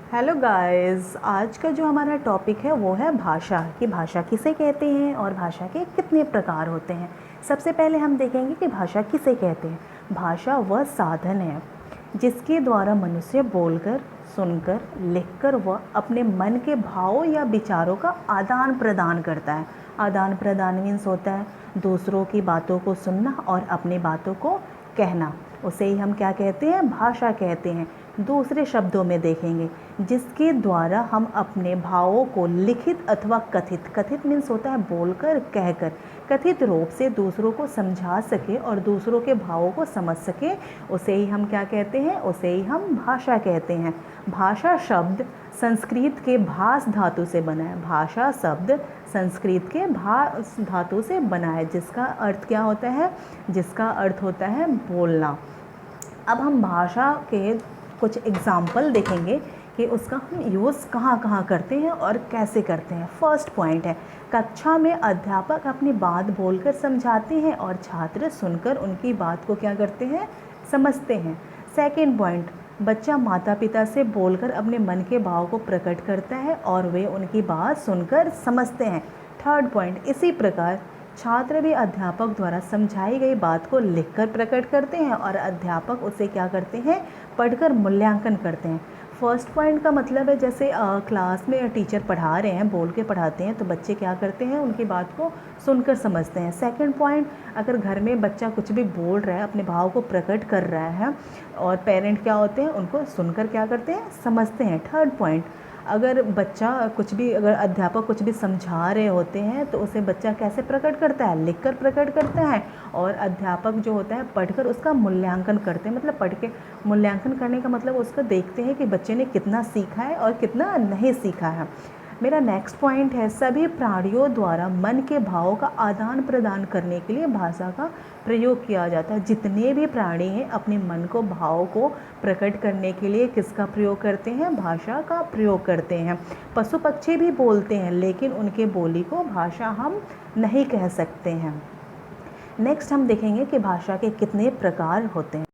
Hello guys, आज का जो हमारा टॉपिक है वो है भाषा कि भाषा किसे कहते हैं और भाषा के कितने प्रकार होते हैं। सबसे पहले हम देखेंगे कि भाषा किसे कहते हैं। भाषा वह साधन है जिसके द्वारा मनुष्य बोलकर, सुनकर, लिखकर व अपने मन के भावों या विचारों का आदान प्रदान करता है। आदान प्रदान मीन्स होता है दूसरों की बातों को सुनना और अपनी बातों को कहना। उसे ही हम क्या कहते हैं, भाषा कहते हैं। दूसरे शब्दों में देखेंगे जिसके द्वारा हम अपने भावों को लिखित अथवा कथित, कथित मीन्स होता है बोलकर, कहकर, कथित रूप से दूसरों को समझा सके और दूसरों के भावों को समझ सके, उसे ही हम क्या कहते हैं, उसे ही हम भाषा कहते हैं। भाषा शब्द संस्कृत के भास धातु से बना है। भाषा शब्द संस्कृत के भास धातु से बना है, जिसका अर्थ क्या होता है, जिसका अर्थ होता है बोलना। अब हम भाषा के कुछ एग्जाम्पल देखेंगे कि उसका हम यूज़ कहाँ कहाँ करते हैं और कैसे करते हैं। फर्स्ट पॉइंट है, कक्षा में अध्यापक अपनी बात बोलकर समझाते हैं और छात्र सुनकर उनकी बात को क्या करते हैं, समझते हैं। सेकंड पॉइंट, बच्चा माता पिता से बोलकर अपने मन के भाव को प्रकट करता है और वे उनकी बात सुनकर समझते हैं। थर्ड पॉइंट, इसी प्रकार छात्र भी अध्यापक द्वारा समझाई गई बात को लिखकर प्रकट करते हैं और अध्यापक उसे क्या करते हैं, पढ़कर मूल्यांकन करते हैं। फर्स्ट पॉइंट का मतलब है जैसे क्लास में टीचर पढ़ा रहे हैं, बोल के पढ़ाते हैं, तो बच्चे क्या करते हैं, उनकी बात को सुनकर समझते हैं। सेकंड पॉइंट, अगर घर में बच्चा कुछ भी बोल रहा है, अपने भाव को प्रकट कर रहा है और पेरेंट क्या होते हैं, उनको सुनकर क्या करते हैं, समझते हैं। थर्ड पॉइंट, अगर बच्चा कुछ भी, अगर अध्यापक कुछ भी समझा रहे होते हैं तो उसे बच्चा कैसे प्रकट करता है, लिखकर प्रकट करता है, और अध्यापक जो होता है पढ़कर उसका मूल्यांकन करते हैं। मतलब पढ़ के मूल्यांकन करने का मतलब उसको देखते हैं कि बच्चे ने कितना सीखा है और कितना नहीं सीखा है। मेरा नेक्स्ट पॉइंट है, सभी प्राणियों द्वारा मन के भावों का आदान प्रदान करने के लिए भाषा का प्रयोग किया जाता है। जितने भी प्राणी हैं अपने मन को, भाव को प्रकट करने के लिए किसका प्रयोग करते हैं, भाषा का प्रयोग करते हैं। पशु पक्षी भी बोलते हैं लेकिन उनके बोली को भाषा हम नहीं कह सकते हैं। नेक्स्ट हम देखेंगे कि भाषा के कितने प्रकार होते हैं।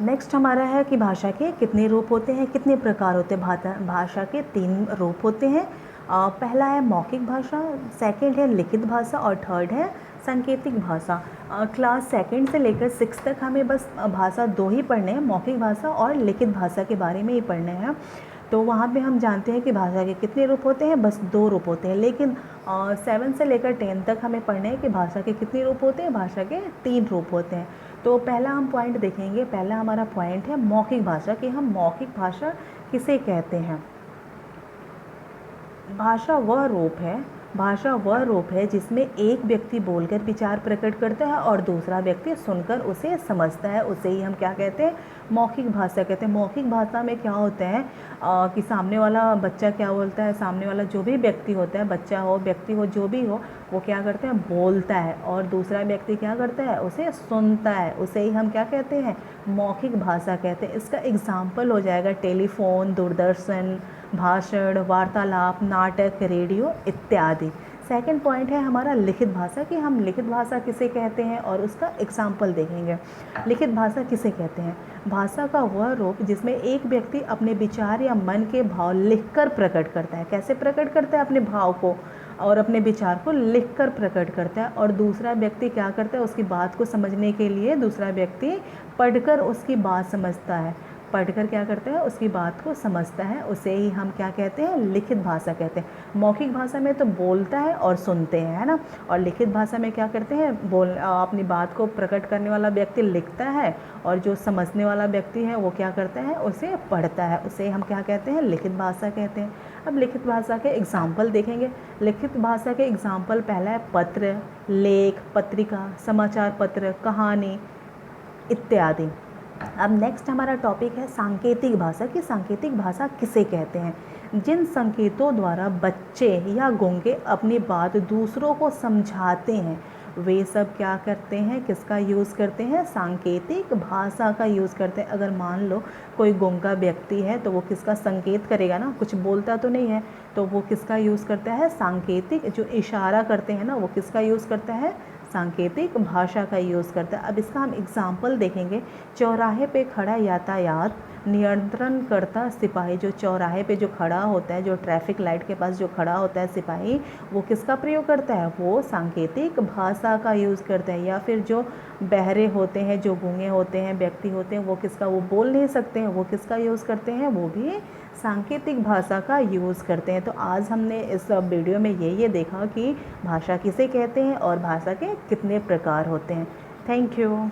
नेक्स्ट हमारा है कि भाषा के कितने रूप होते हैं, कितने प्रकार होते हैं। भाषा के 3 रूप होते हैं। पहला है मौखिक भाषा, सेकंड है लिखित भाषा और थर्ड है सांकेतिक भाषा। क्लास सेकंड से लेकर 6 तक हमें बस भाषा 2 ही पढ़ने हैं, मौखिक भाषा और लिखित भाषा के बारे में ही पढ़ने हैं। तो वहाँ पे हम जानते हैं कि भाषा के कितने रूप होते हैं, बस 2 रूप होते हैं। लेकिन 7 से लेकर 10 तक हमें पढ़ने हैं कि भाषा के कितने रूप होते हैं, भाषा के 3 रूप होते हैं। तो पहला हम पॉइंट देखेंगे, पहला हमारा पॉइंट है मौखिक भाषा कि हम मौखिक भाषा किसे कहते हैं। भाषा वह रूप है जिसमें एक व्यक्ति बोलकर विचार प्रकट करता है और दूसरा व्यक्ति सुनकर उसे समझता है, उसे ही हम क्या कहते हैं, मौखिक भाषा कहते हैं। मौखिक भाषा में क्या होता है कि सामने वाला बच्चा क्या बोलता है, सामने वाला जो भी व्यक्ति होता है, बच्चा हो, व्यक्ति हो, जो भी हो, वो क्या करता है, बोलता है और दूसरा व्यक्ति क्या करता है, उसे सुनता है, उसे ही हम क्या कहते हैं, मौखिक भाषा कहते हैं। इसका एग्जाम्पल हो जाएगा टेलीफोन, दूरदर्शन, भाषण, वार्तालाप, नाटक, रेडियो इत्यादि। सेकंड पॉइंट है हमारा लिखित भाषा कि हम लिखित भाषा किसे कहते हैं और उसका एग्जाम्पल देखेंगे। लिखित भाषा किसे कहते हैं, भाषा का वह रूप जिसमें एक व्यक्ति अपने विचार या मन के भाव लिखकर प्रकट करता है। कैसे प्रकट करता है, अपने भाव को और अपने विचार को लिखकर प्रकट करता है और दूसरा व्यक्ति क्या करता है, उसकी बात को समझने के लिए दूसरा व्यक्ति पढ़कर उसकी बात समझता है, पढ़कर क्या करता है, उसकी बात को समझता है, उसे ही हम क्या कहते हैं, लिखित भाषा कहते हैं। मौखिक भाषा में तो बोलता है और सुनते हैं, है ना, और लिखित भाषा में क्या करते हैं, अपनी बात को प्रकट करने वाला व्यक्ति लिखता है और जो समझने वाला व्यक्ति है वो क्या करता है, उसे पढ़ता है, उसे हम क्या कहते हैं, लिखित भाषा कहते हैं। अब लिखित भाषा के एग्जाम्पल देखेंगे। लिखित भाषा के एग्जाम्पल पहला है पत्र, लेख, पत्रिका, समाचार पत्र, कहानी इत्यादि। अब नेक्स्ट हमारा टॉपिक है सांकेतिक भाषा कि सांकेतिक भाषा किसे कहते हैं। जिन संकेतों द्वारा बच्चे या गूंगे अपनी बात दूसरों को समझाते हैं वे सब क्या करते हैं, किसका यूज़ करते हैं, सांकेतिक भाषा का यूज़ करते हैं। अगर मान लो कोई गूंगा व्यक्ति है तो वो किसका संकेत करेगा ना, कुछ बोलता तो नहीं है, तो वो किसका यूज़ करता है, सांकेतिक, जो इशारा करते हैं ना वो किसका यूज़ करता है, सांकेतिक भाषा का यूज़ करता है। अब इसका हम एग्जाम्पल देखेंगे। चौराहे पे खड़ा यातायात नियंत्रणकर्ता सिपाही, जो चौराहे पे जो खड़ा होता है, जो ट्रैफिक लाइट के पास जो खड़ा होता है सिपाही, वो किसका प्रयोग करता है? वो सांकेतिक भाषा का यूज़ करता है। या फिर जो बहरे होते हैं, जो गूंगे होते हैं, व्यक्ति होते हैं, वो किसका, वो बोल नहीं सकते हैं, वो किसका यूज़ करते हैं? वो भी सांकेतिक भाषा का यूज़ करते हैं। तो आज हमने इस वीडियो में ये देखा कि भाषा किसे कहते हैं और भाषा के कितने प्रकार होते हैं। Thank you.